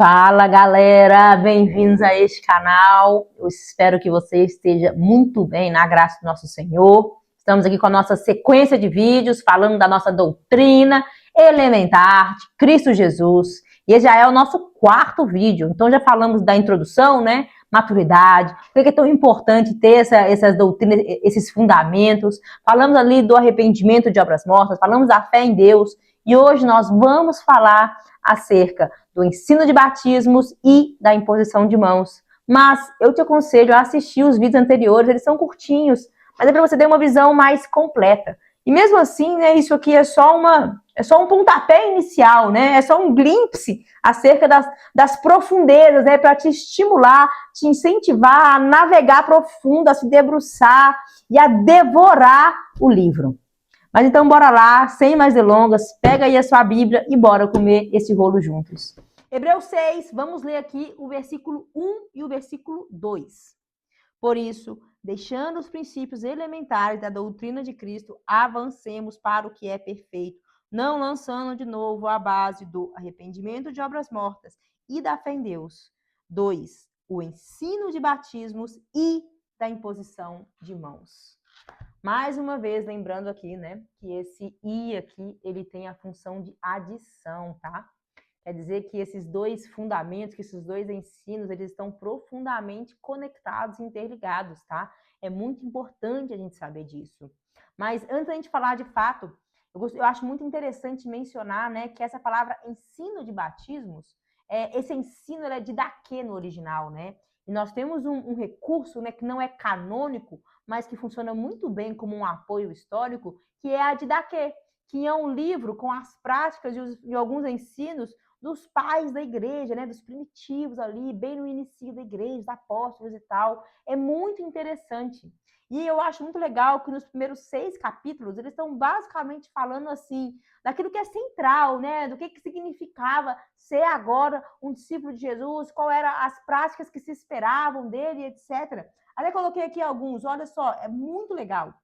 Fala, galera, bem-vindos a este canal. Eu espero que você esteja muito bem na graça do nosso Senhor. Estamos aqui com a nossa sequência de vídeos falando da nossa doutrina elementar de Cristo Jesus. E esse já é o nosso quarto vídeo. Então já falamos da introdução, né? Maturidade, por que é tão importante ter essas doutrinas, esses fundamentos. Falamos ali do arrependimento de obras mortas, falamos da fé em Deus. E hoje nós vamos falar acerca do ensino de batismos e da imposição de mãos. Mas eu te aconselho a assistir os vídeos anteriores, eles são curtinhos, mas é para você ter uma visão mais completa. E mesmo assim, né, isso aqui é só um pontapé inicial, né? É só um glimpse acerca das profundezas, né? Para te estimular, te incentivar a navegar profundo, a se debruçar e a devorar o livro. Mas então bora lá, sem mais delongas, pega aí a sua Bíblia e bora comer esse rolo juntos. Hebreus 6, vamos ler aqui o versículo 1 e o versículo 2. Por isso, deixando os princípios elementares da doutrina de Cristo, avancemos para o que é perfeito, não lançando de novo a base do arrependimento de obras mortas e da fé em Deus. 2. O ensino de batismos e da imposição de mãos. Mais uma vez, lembrando aqui, né, que esse "e" aqui, ele tem a função de adição, tá? Quer dizer que esses dois fundamentos, que esses dois ensinos, eles estão profundamente conectados, interligados, tá? É muito importante a gente saber disso. Mas antes da gente falar de fato, eu acho muito interessante mencionar, né, que essa palavra ensino de batismos, esse ensino é didaquê no original, né? E nós temos um recurso, né, que não é canônico, mas que funciona muito bem como um apoio histórico, que é a didaquê, que é um livro com as práticas e alguns ensinos dos pais da igreja, né, dos primitivos ali, bem no início da igreja, dos apóstolos e tal. É muito interessante. E eu acho muito legal que nos primeiros 6 capítulos, eles estão basicamente falando assim, daquilo que é central, né, do que significava ser agora um discípulo de Jesus, qual eram as práticas que se esperavam dele, etc. Até coloquei aqui alguns, olha só, é muito legal.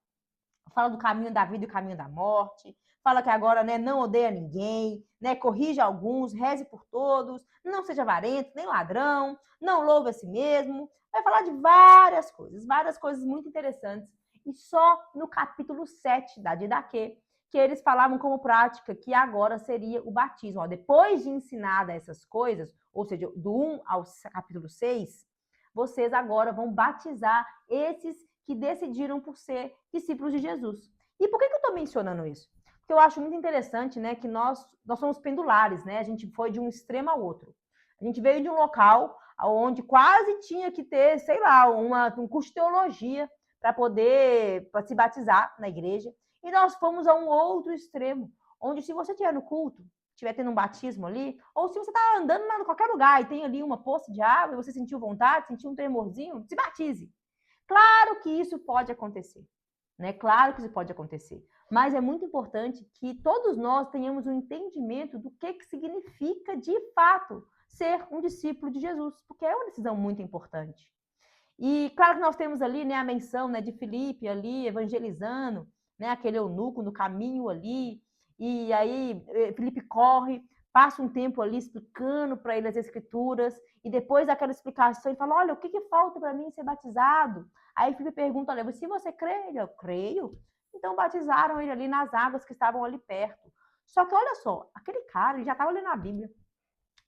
Fala do caminho da vida e o caminho da morte. Fala que agora, né, não odeia ninguém, né, corrija alguns, reze por todos, não seja avarento, nem ladrão, não louve a si mesmo. Vai falar de várias coisas muito interessantes. E só no capítulo 7 da Didaquê, que eles falavam como prática que agora seria o batismo. Ó, depois de ensinar essas coisas, ou seja, do 1 ao capítulo 6, vocês agora vão batizar esses que decidiram por ser discípulos de Jesus. E por que eu estou mencionando isso? Porque eu acho muito interessante, né, que nós somos pendulares, né? A gente foi de um extremo ao outro. A gente veio de um local onde quase tinha que ter, sei lá, um curso de teologia para poder se batizar na igreja. E nós fomos a um outro extremo, onde se você estiver no culto, estiver tendo um batismo ali, ou se você está andando em qualquer lugar e tem ali uma poça de água e você sentiu vontade, sentiu um tremorzinho, se batize. Claro que isso pode acontecer, né? Claro que isso pode acontecer. Mas é muito importante que todos nós tenhamos um entendimento do que significa, de fato, ser um discípulo de Jesus, porque é uma decisão muito importante. E claro que nós temos ali, né, a menção, né, de Filipe ali evangelizando, né, aquele eunuco no caminho ali, e aí Filipe corre, passa um tempo ali explicando para ele as escrituras, e depois daquela explicação ele fala, olha, o que falta para mim ser batizado? Aí Filipe pergunta, olha, se você crê? Ele, eu creio. Então batizaram ele ali nas águas que estavam ali perto. Só que olha só, aquele cara, ele já estava lendo a Bíblia.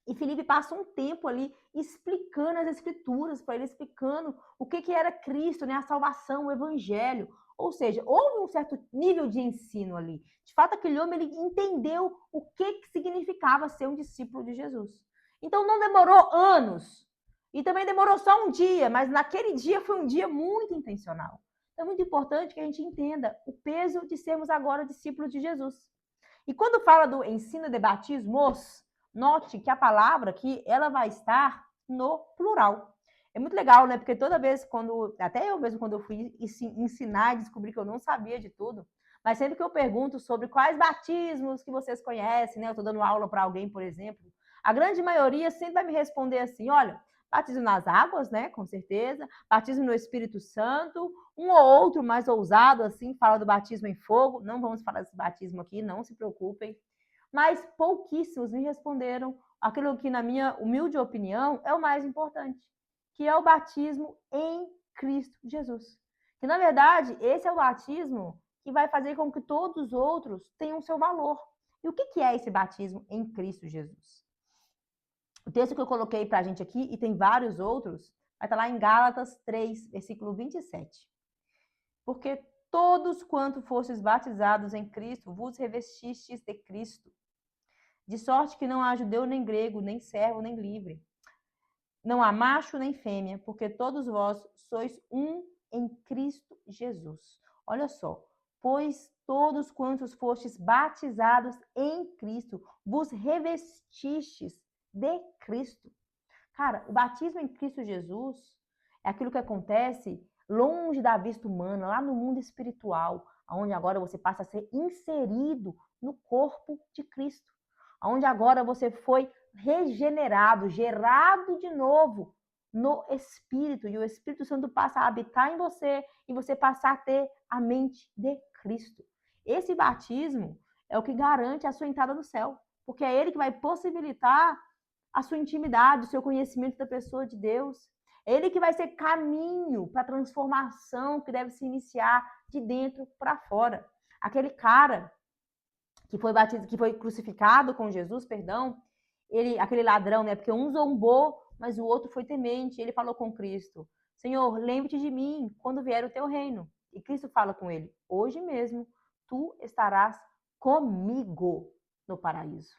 E Filipe passa um tempo ali explicando as escrituras para ele, explicando o que era Cristo, né? A salvação, o evangelho. Ou seja, houve um certo nível de ensino ali. De fato, aquele homem ele entendeu o que significava ser um discípulo de Jesus. Então, não demorou anos. E também demorou só um dia, mas naquele dia foi um dia muito intencional. Então, é muito importante que a gente entenda o peso de sermos agora discípulos de Jesus. E quando fala do ensino de batismos, note que a palavra aqui, ela vai estar no plural. É muito legal, né? Porque toda vez até eu mesmo quando eu fui ensinar e descobri que eu não sabia de tudo, mas sempre que eu pergunto sobre quais batismos que vocês conhecem, né? Eu estou dando aula para alguém, por exemplo, a grande maioria sempre vai me responder assim, olha, batismo nas águas, né? Com certeza, batismo no Espírito Santo, um ou outro mais ousado, assim, fala do batismo em fogo, não vamos falar desse batismo aqui, não se preocupem. mas pouquíssimos me responderam aquilo que, na minha humilde opinião, é o mais importante, que é o batismo em Cristo Jesus. Que, na verdade, esse é o batismo que vai fazer com que todos os outros tenham seu valor. E o que é esse batismo em Cristo Jesus? O texto que eu coloquei para a gente aqui, e tem vários outros, vai estar lá em Gálatas 3, versículo 27. Porque todos quanto fostes batizados em Cristo, vos revestistes de Cristo. De sorte que não há judeu nem grego, nem servo nem livre. Não há macho nem fêmea, porque todos vós sois um em Cristo Jesus. Olha só. Pois todos quantos fostes batizados em Cristo, vos revestistes de Cristo. Cara, o batismo em Cristo Jesus é aquilo que acontece longe da vista humana, lá no mundo espiritual, onde agora você passa a ser inserido no corpo de Cristo. Onde agora você foi regenerado, gerado de novo no Espírito, e o Espírito Santo passa a habitar em você, e você passa a ter a mente de Cristo. Esse batismo é o que garante a sua entrada no céu, porque é ele que vai possibilitar a sua intimidade, o seu conhecimento da pessoa de Deus. É ele que vai ser caminho para a transformação que deve se iniciar de dentro para fora. Aquele cara que foi batizado, que foi crucificado com Jesus, perdão, aquele ladrão, né? Porque um zombou, mas o outro foi temente. Ele falou com Cristo: Senhor, lembre-te de mim quando vier o teu reino. E Cristo fala com ele: hoje mesmo tu estarás comigo no paraíso.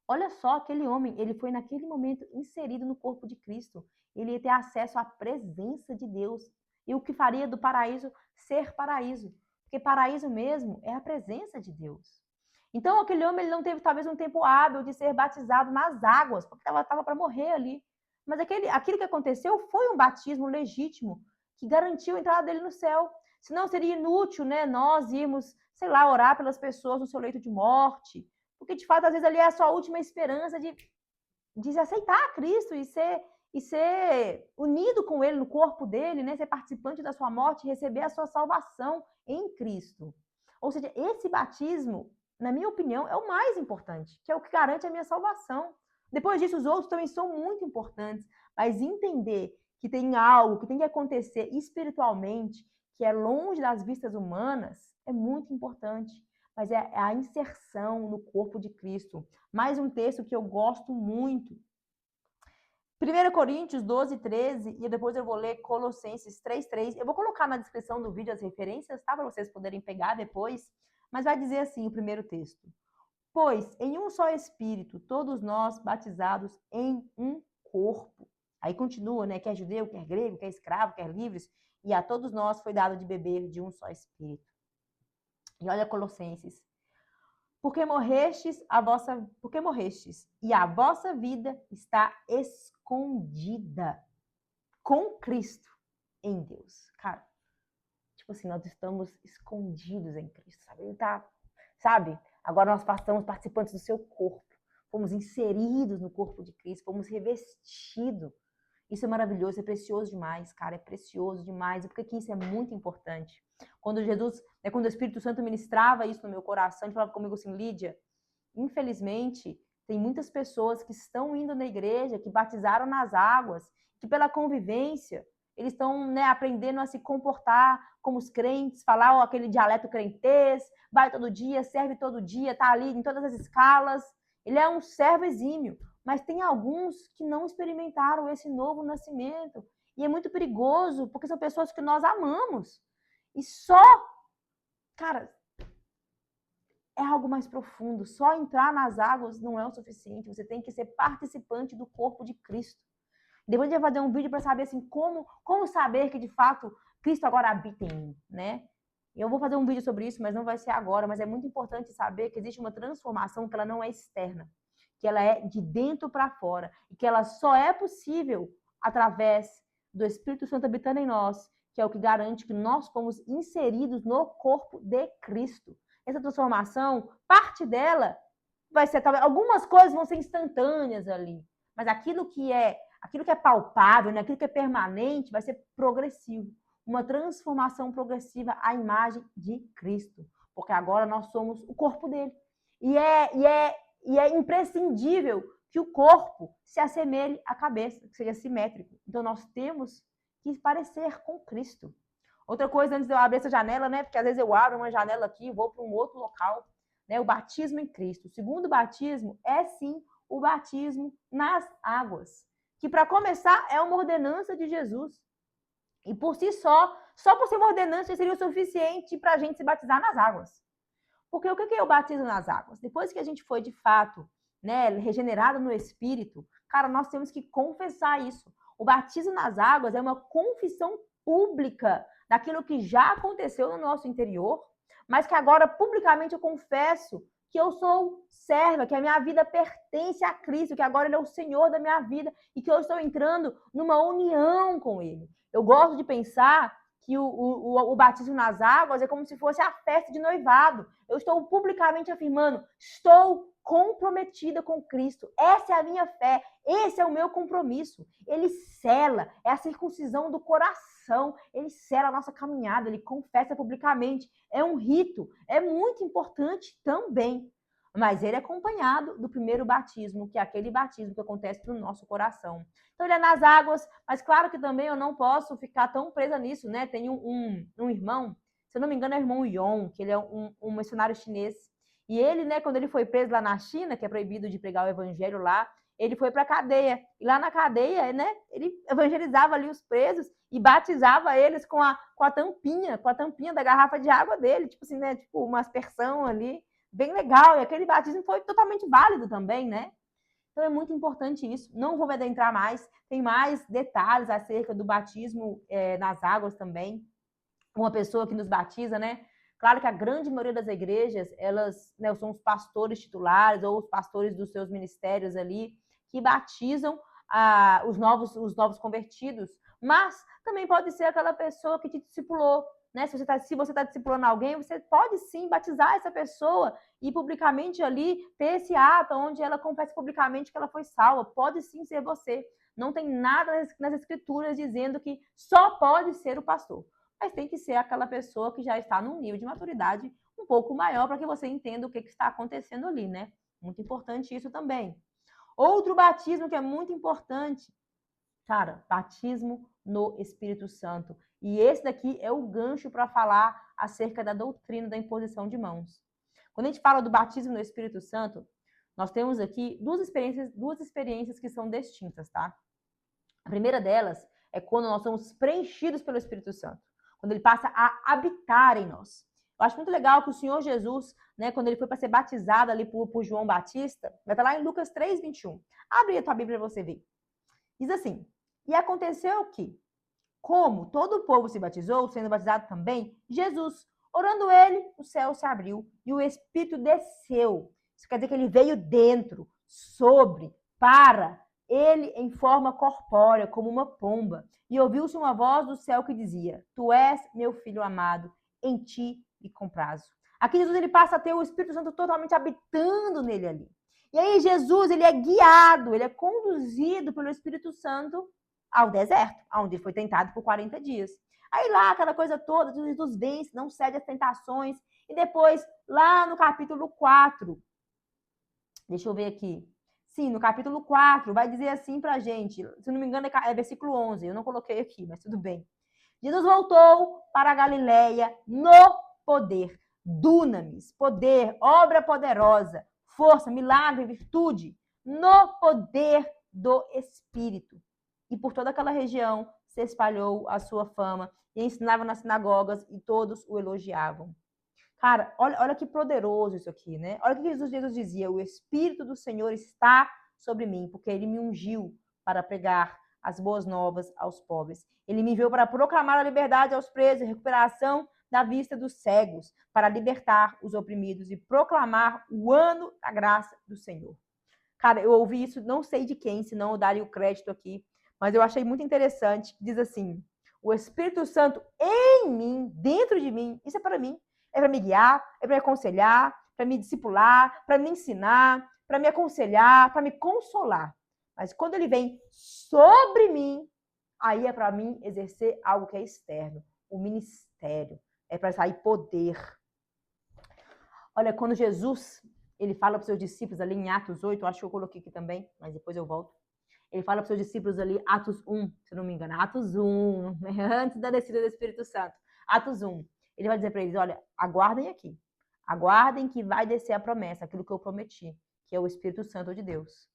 Olha só, aquele homem, ele foi naquele momento inserido no corpo de Cristo. Ele ia ter acesso à presença de Deus. E o que faria do paraíso ser paraíso? Porque paraíso mesmo é a presença de Deus. Então, aquele homem ele não teve talvez um tempo hábil de ser batizado nas águas, porque estava para morrer ali. Mas aquilo que aconteceu foi um batismo legítimo, que garantiu a entrada dele no céu. Senão seria inútil, né, nós irmos, sei lá, orar pelas pessoas no seu leito de morte, porque de fato, às vezes ali é a sua última esperança de aceitar Cristo e ser unido com ele no corpo dele, né, ser participante da sua morte e receber a sua salvação em Cristo. Ou seja, esse batismo, na minha opinião, é o mais importante, que é o que garante a minha salvação. Depois disso, os outros também são muito importantes, mas entender que tem algo que tem que acontecer espiritualmente, que é longe das vistas humanas, é muito importante. Mas é a inserção no corpo de Cristo. Mais um texto que eu gosto muito. 1 Coríntios 12, 13, e depois eu vou ler Colossenses 3, 3. Eu vou colocar na descrição do vídeo as referências, tá? Para vocês poderem pegar depois. Mas vai dizer assim o primeiro texto. Pois em um só Espírito, todos nós batizados em um corpo. Aí continua, né? Quer judeu, quer grego, quer escravo, quer livres. E a todos nós foi dado de beber de um só Espírito. E olha Colossenses. Porque morrestes, e a vossa vida está escondida com Cristo em Deus. Cara, tipo assim, nós estamos escondidos em Cristo, sabe? Ele tá, sabe? Agora nós passamos participantes do seu corpo. Fomos inseridos no corpo de Cristo, fomos revestidos. Isso é maravilhoso, é precioso demais, cara, é precioso demais. E por que isso é muito importante? Quando o Espírito Santo ministrava isso no meu coração, ele falava comigo assim, Lídia, infelizmente, tem muitas pessoas que estão indo na igreja, que batizaram nas águas, que pela convivência, eles estão, né, aprendendo a se comportar como os crentes, falar aquele dialeto crentez, vai todo dia, serve todo dia, tá ali em todas as escalas. Ele é um servo exímio, mas tem alguns que não experimentaram esse novo nascimento. E é muito perigoso, porque são pessoas que nós amamos. E só, cara, é algo mais profundo. Só entrar nas águas não é o suficiente. Você tem que ser participante do corpo de Cristo. Depois a gente vai fazer um vídeo para saber assim, como saber que de fato Cristo agora habita em mim, né? Eu vou fazer um vídeo sobre isso, mas não vai ser agora. Mas é muito importante saber que existe uma transformação que ela não é externa, que ela é de dentro para fora e que ela só é possível através do Espírito Santo habitando em nós, que é o que garante que nós fomos inseridos no corpo de Cristo. Essa transformação, parte dela vai ser, talvez, algumas coisas vão ser instantâneas ali, mas aquilo que é palpável, né, aquilo que é permanente, vai ser progressivo. Uma transformação progressiva à imagem de Cristo, porque agora nós somos o corpo dele. E é imprescindível que o corpo se assemelhe à cabeça, que seja simétrico. Então, nós temos que parecer com Cristo. Outra coisa, antes de eu abrir essa janela, né? Porque às vezes eu abro uma janela aqui e vou para um outro local, né? O batismo em Cristo. O segundo batismo é, sim, o batismo nas águas. Que, para começar, é uma ordenança de Jesus. E por si só por ser uma ordenança, seria o suficiente para a gente se batizar nas águas. Porque o que é o batismo nas águas? Depois que a gente foi, de fato, né, regenerado no Espírito, cara, nós temos que confessar isso. O batismo nas águas é uma confissão pública daquilo que já aconteceu no nosso interior, mas que agora publicamente eu confesso que eu sou serva, que a minha vida pertence a Cristo, que agora Ele é o Senhor da minha vida e que eu estou entrando numa união com Ele. Eu gosto de pensar que o batismo nas águas é como se fosse a festa de noivado. Eu estou publicamente afirmando, estou comprometida com Cristo. Essa é a minha fé, esse é o meu compromisso. Ele sela, é a circuncisão do coração, ele sela a nossa caminhada, ele confessa publicamente. É um rito, é muito importante também. Mas ele é acompanhado do primeiro batismo, que é aquele batismo que acontece no nosso coração. Então ele é nas águas, mas claro que também eu não posso ficar tão presa nisso, né? Tem um irmão, se eu não me engano é o irmão Yon, que ele é um missionário chinês. E ele, né, quando ele foi preso lá na China, que é proibido de pregar o evangelho lá, ele foi para a cadeia. E lá na cadeia, né, ele evangelizava ali os presos e batizava eles com a tampinha da garrafa de água dele, tipo assim, né, tipo uma aspersão ali, bem legal. E aquele batismo foi totalmente válido também, né? Então é muito importante isso. Não vou adentrar mais, tem mais detalhes acerca do batismo nas águas também. Uma pessoa que nos batiza, né? Claro que a grande maioria das igrejas, elas, né, são os pastores titulares ou os pastores dos seus ministérios ali, que batizam os novos convertidos. Mas também pode ser aquela pessoa que te discipulou, né? Se você está discipulando alguém, você pode sim batizar essa pessoa e publicamente ali ter esse ato onde ela confessa publicamente que ela foi salva. Pode sim ser você. Não tem nada nas escrituras dizendo que só pode ser o pastor. Mas tem que ser aquela pessoa que já está num nível de maturidade um pouco maior para que você entenda o que está acontecendo ali, né? Muito importante isso também. Outro batismo que é muito importante, cara, batismo no Espírito Santo. E esse daqui é o gancho para falar acerca da doutrina da imposição de mãos. Quando a gente fala do batismo no Espírito Santo, nós temos aqui duas experiências que são distintas, tá? A primeira delas é quando nós somos preenchidos pelo Espírito Santo, quando ele passa a habitar em nós. Eu acho muito legal que o Senhor Jesus, né, quando ele foi para ser batizado ali por João Batista, vai estar lá em Lucas 3:21. Abre a tua Bíblia para você ver. Diz assim: e aconteceu que, como todo o povo se batizou, sendo batizado também, Jesus, orando ele, o céu se abriu e o Espírito desceu. Isso quer dizer que ele veio dentro, sobre, para ele em forma corpórea, como uma pomba. E ouviu-se uma voz do céu que dizia: Tu és meu filho amado, em ti me comprazo. Aqui Jesus ele passa a ter o Espírito Santo totalmente habitando nele ali. E aí Jesus ele é guiado, ele é conduzido pelo Espírito Santo ao deserto, onde ele foi tentado por 40 dias. Aí lá, aquela coisa toda, Jesus vence, não cede às tentações. E depois, lá no capítulo 4, deixa eu ver aqui. Sim, no capítulo 4, vai dizer assim pra gente, se não me engano é versículo 11, eu não coloquei aqui, mas tudo bem. Jesus voltou para a Galileia no poder, dunamis, poder, obra poderosa, força, milagre, virtude, no poder do Espírito. E por toda aquela região se espalhou a sua fama e ensinava nas sinagogas e todos o elogiavam. Cara, olha que poderoso isso aqui, né? Olha o que Jesus dizia: o Espírito do Senhor está sobre mim, porque ele me ungiu para pregar as boas novas aos pobres. Ele me enviou para proclamar a liberdade aos presos, a recuperação da vista dos cegos, para libertar os oprimidos e proclamar o ano da graça do Senhor. Cara, eu ouvi isso, não sei de quem, senão eu daria o crédito aqui, mas eu achei muito interessante. Diz assim: o Espírito Santo em mim, dentro de mim, isso é para mim. É para me guiar, é para me aconselhar, para me discipular, para me ensinar, para me aconselhar, para me consolar. Mas quando ele vem sobre mim, aí é para mim exercer algo que é externo, o ministério. É para sair poder. Olha, quando Jesus ele fala para os seus discípulos ali em Atos 8, eu acho que eu coloquei aqui também, mas depois eu volto. Ele fala para os seus discípulos ali, Atos 1, se eu não me engano, Atos 1, antes da descida do Espírito Santo. Atos 1. Ele vai dizer para eles, olha, aguardem aqui. Aguardem que vai descer a promessa, aquilo que eu prometi, que é o Espírito Santo de Deus.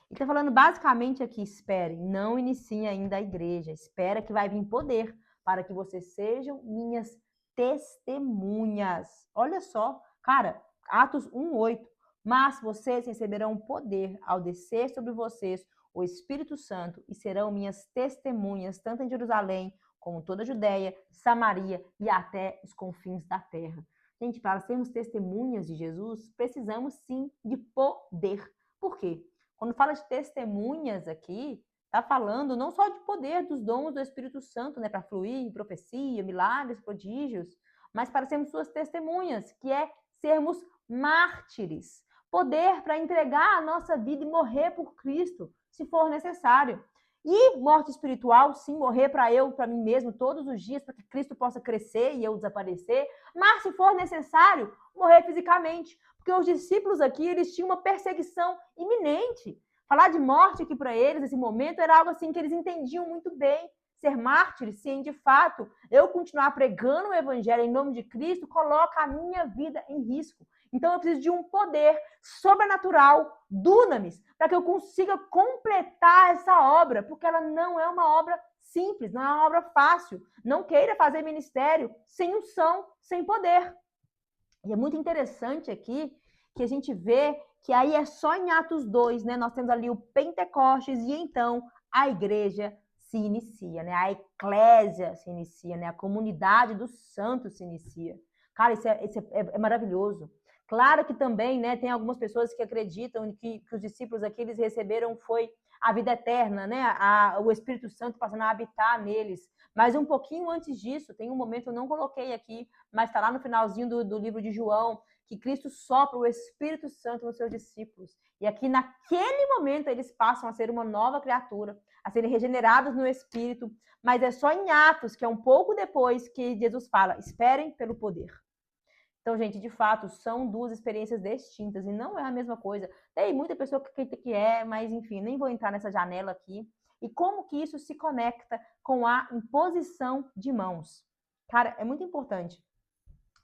Ele está falando basicamente aqui, esperem, não iniciem ainda a igreja, espera que vai vir poder para que vocês sejam minhas testemunhas. Olha só, cara, Atos 1:8. Mas vocês receberão poder ao descer sobre vocês o Espírito Santo e serão minhas testemunhas, tanto em Jerusalém como toda a Judéia, Samaria e até os confins da terra. Gente, para sermos testemunhas de Jesus, precisamos sim de poder. Por quê? Quando fala de testemunhas aqui, está falando não só de poder dos dons do Espírito Santo, né, para fluir, profecia, milagres, prodígios, mas para sermos suas testemunhas, que é sermos mártires. Poder para entregar a nossa vida e morrer por Cristo, se for necessário. E morte espiritual, sim, morrer para mim mesmo, todos os dias, para que Cristo possa crescer e eu desaparecer. Mas, se for necessário, morrer fisicamente. Porque os discípulos aqui, eles tinham uma perseguição iminente. Falar de morte aqui para eles, nesse momento, era algo assim que eles entendiam muito bem. Ser mártires, sim, de fato, eu continuar pregando o evangelho em nome de Cristo, coloca a minha vida em risco. Então eu preciso de um poder sobrenatural, dunamis, para que eu consiga completar essa obra, porque ela não é uma obra simples, não é uma obra fácil. Não queira fazer ministério sem unção, sem poder. E é muito interessante aqui que a gente vê que aí é só em Atos 2, né? Nós temos ali o Pentecostes e então a igreja se inicia, né? A eclésia se inicia, né? A comunidade dos santos se inicia. Cara, isso é maravilhoso. Claro que também, né, tem algumas pessoas que acreditam que os discípulos aqui eles receberam foi a vida eterna, né? O Espírito Santo passando a habitar neles. Mas um pouquinho antes disso, tem um momento, eu não coloquei aqui, mas está lá no finalzinho do livro de João, que Cristo sopra o Espírito Santo nos seus discípulos. E aqui, naquele momento, eles passam a ser uma nova criatura, a serem regenerados no Espírito. Mas é só em Atos, que é um pouco depois, que Jesus fala, esperem pelo poder. Então, gente, de fato, são duas experiências distintas e não é a mesma coisa. Tem muita pessoa que acredita que é, mas enfim, nem vou entrar nessa janela aqui. E como que isso se conecta com a imposição de mãos? Cara, é muito importante.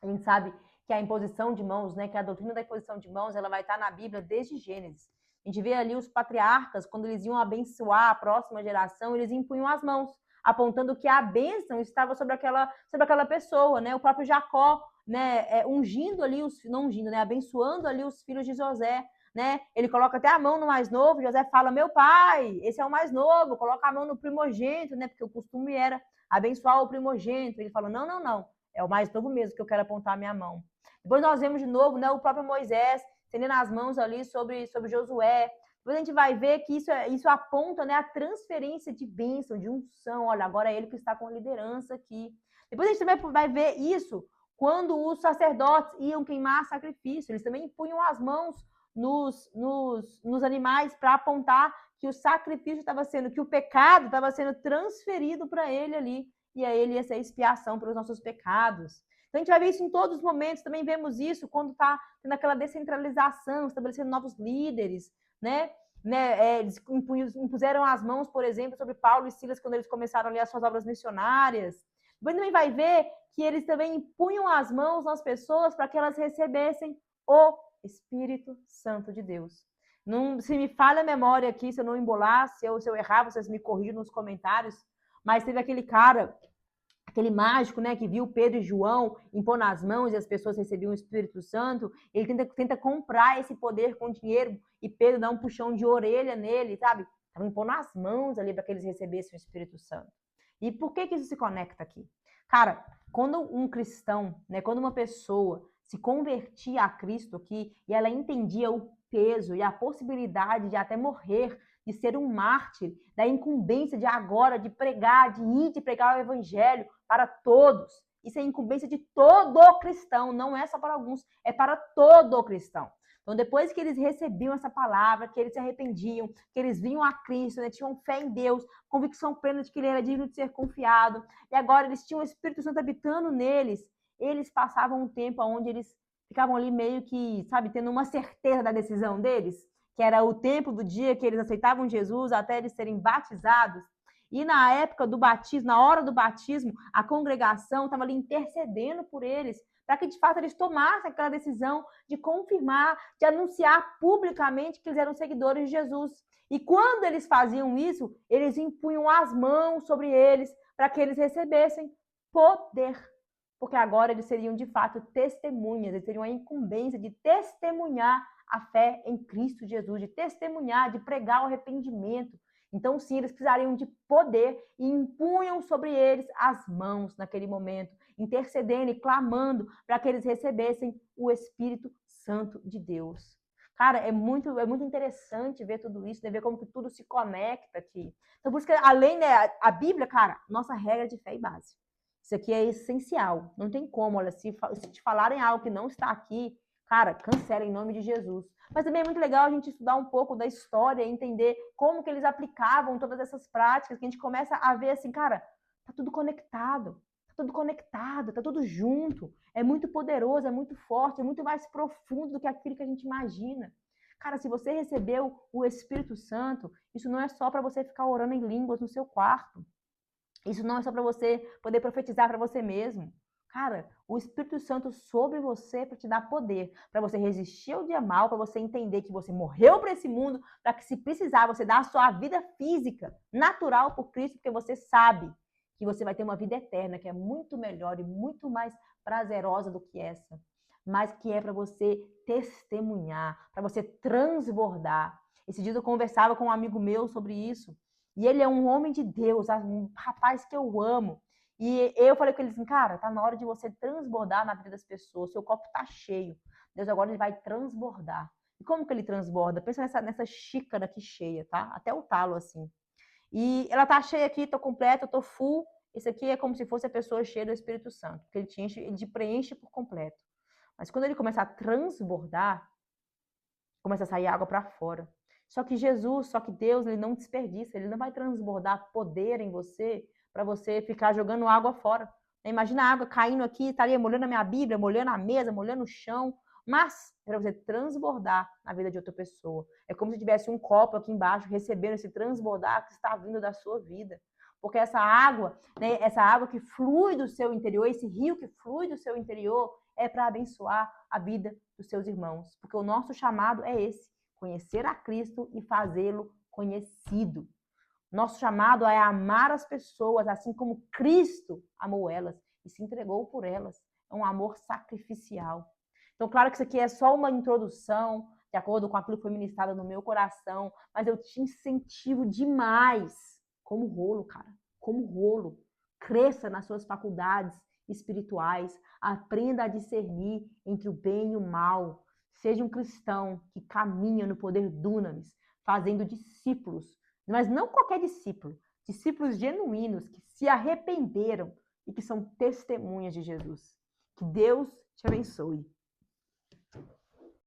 A gente sabe que a imposição de mãos, né, que a doutrina da imposição de mãos, ela vai estar na Bíblia desde Gênesis. A gente vê ali os patriarcas, quando eles iam abençoar a próxima geração, eles impunham as mãos, apontando que a bênção estava sobre aquela pessoa, né? O próprio Jacó, né, ungindo ali não ungindo, né, abençoando ali os filhos de José, né? Ele coloca até a mão no mais novo, José fala: "Meu pai, esse é o mais novo", coloca a mão no primogênito, né? Porque o costume era abençoar o primogênito. Ele fala: "Não, não, não. É o mais novo mesmo que eu quero apontar a minha mão". Depois nós vemos de novo, né, o próprio Moisés estendendo as mãos ali sobre Josué. Depois a gente vai ver que isso aponta, né, a transferência de bênção, de unção. Olha, agora é ele que está com a liderança aqui. Depois a gente também vai ver isso quando os sacerdotes iam queimar sacrifício. Eles também punham as mãos nos animais para apontar que o sacrifício estava sendo, que o pecado estava sendo transferido para ele ali. E aí ele ia ser expiação pelos nossos pecados. Então a gente vai ver isso em todos os momentos, também vemos isso quando está tendo aquela descentralização, estabelecendo novos líderes, né? Eles impuseram as mãos, por exemplo, sobre Paulo e Silas quando eles começaram ali as suas obras missionárias. Depois também vai ver que eles também impunham as mãos nas pessoas para que elas recebessem o Espírito Santo de Deus. Não, se me falha a memória aqui, se eu não embolar, se eu errar, vocês me corrigem nos comentários, mas teve aquele cara, aquele mágico, né, que viu Pedro e João impor nas mãos e as pessoas recebiam o Espírito Santo. Ele tenta comprar esse poder com dinheiro e Pedro dá um puxão de orelha nele, sabe? Estava impondo as mãos ali para que eles recebessem o Espírito Santo. E por que isso se conecta aqui? Cara, quando um cristão, né, quando uma pessoa se convertia a Cristo aqui e ela entendia o peso e a possibilidade de até morrer, de ser um mártir, da incumbência de agora, de pregar, de pregar o evangelho para todos. Isso é incumbência de todo cristão, não é só para alguns, é para todo cristão. Então, depois que eles recebiam essa palavra, que eles se arrependiam, que eles vinham a Cristo, né, tinham fé em Deus, convicção plena de que ele era digno de ser confiado, e agora eles tinham o Espírito Santo habitando neles, eles passavam um tempo onde eles ficavam ali meio que, sabe, tendo uma certeza da decisão deles, que era o tempo do dia que eles aceitavam Jesus até eles serem batizados. E na época do batismo, na hora do batismo, a congregação estava ali intercedendo por eles, para que de fato eles tomassem aquela decisão de confirmar, de anunciar publicamente que eles eram seguidores de Jesus. E quando eles faziam isso, eles impunham as mãos sobre eles para que eles recebessem poder. Porque agora eles seriam de fato testemunhas, eles teriam a incumbência de testemunhar a fé em Cristo Jesus, de testemunhar, de pregar o arrependimento. Então, sim, eles precisariam de poder e impunham sobre eles as mãos naquele momento, intercedendo e clamando para que eles recebessem o Espírito Santo de Deus. Cara, é muito interessante ver tudo isso, né? Ver como que tudo se conecta aqui. Então, por isso que, além da Bíblia, cara, nossa regra de fé e base. Isso aqui é essencial. Não tem como, olha, se te falarem algo que não está aqui, cara, cancela em nome de Jesus. Mas também é muito legal a gente estudar um pouco da história e entender como que eles aplicavam todas essas práticas, que a gente começa a ver assim, cara, tá tudo conectado. Tá tudo conectado, tá tudo junto. É muito poderoso, é muito forte, é muito mais profundo do que aquilo que a gente imagina. Cara, se você recebeu o Espírito Santo, isso não é só para você ficar orando em línguas no seu quarto. Isso não é só para você poder profetizar para você mesmo. Cara, o Espírito Santo sobre você para te dar poder, para você resistir ao dia mal, para você entender que você morreu para esse mundo, para que se precisar você dar a sua vida física, natural por Cristo, porque você sabe que você vai ter uma vida eterna, que é muito melhor e muito mais prazerosa do que essa, mas que é para você testemunhar, para você transbordar. Esses dias eu conversava com um amigo meu sobre isso, e ele é um homem de Deus, um rapaz que eu amo. E eu falei com ele assim, cara, tá na hora de você transbordar na vida das pessoas. Seu copo tá cheio. Deus agora ele vai transbordar. E como que ele transborda? Pensa nessa xícara aqui cheia, tá? Até o talo, assim. E ela tá cheia aqui, tô completa, tô full. Esse aqui é como se fosse a pessoa cheia do Espírito Santo, porque ele te preenche por completo. Mas quando ele começar a transbordar, começa a sair água para fora. Só que Jesus, só que Deus, ele não desperdiça, ele não vai transbordar poder em você para você ficar jogando água fora. Imagina a água caindo aqui, estaria molhando a minha Bíblia, molhando a mesa, molhando o chão, mas é para você transbordar na vida de outra pessoa. É como se tivesse um copo aqui embaixo recebendo esse transbordar que está vindo da sua vida. Porque essa água, né, essa água que flui do seu interior, esse rio que flui do seu interior, é para abençoar a vida dos seus irmãos. Porque o nosso chamado é esse: conhecer a Cristo e fazê-lo conhecido. Nosso chamado é amar as pessoas assim como Cristo amou elas e se entregou por elas. É um amor sacrificial. Então, claro que isso aqui é só uma introdução, de acordo com aquilo que foi ministrado no meu coração, mas eu te incentivo demais, como rolo, cara, como rolo. Cresça nas suas faculdades espirituais, aprenda a discernir entre o bem e o mal. Seja um cristão que caminha no poder dunamis, fazendo discípulos, mas não qualquer discípulo, discípulos genuínos que se arrependeram e que são testemunhas de Jesus. Que Deus te abençoe.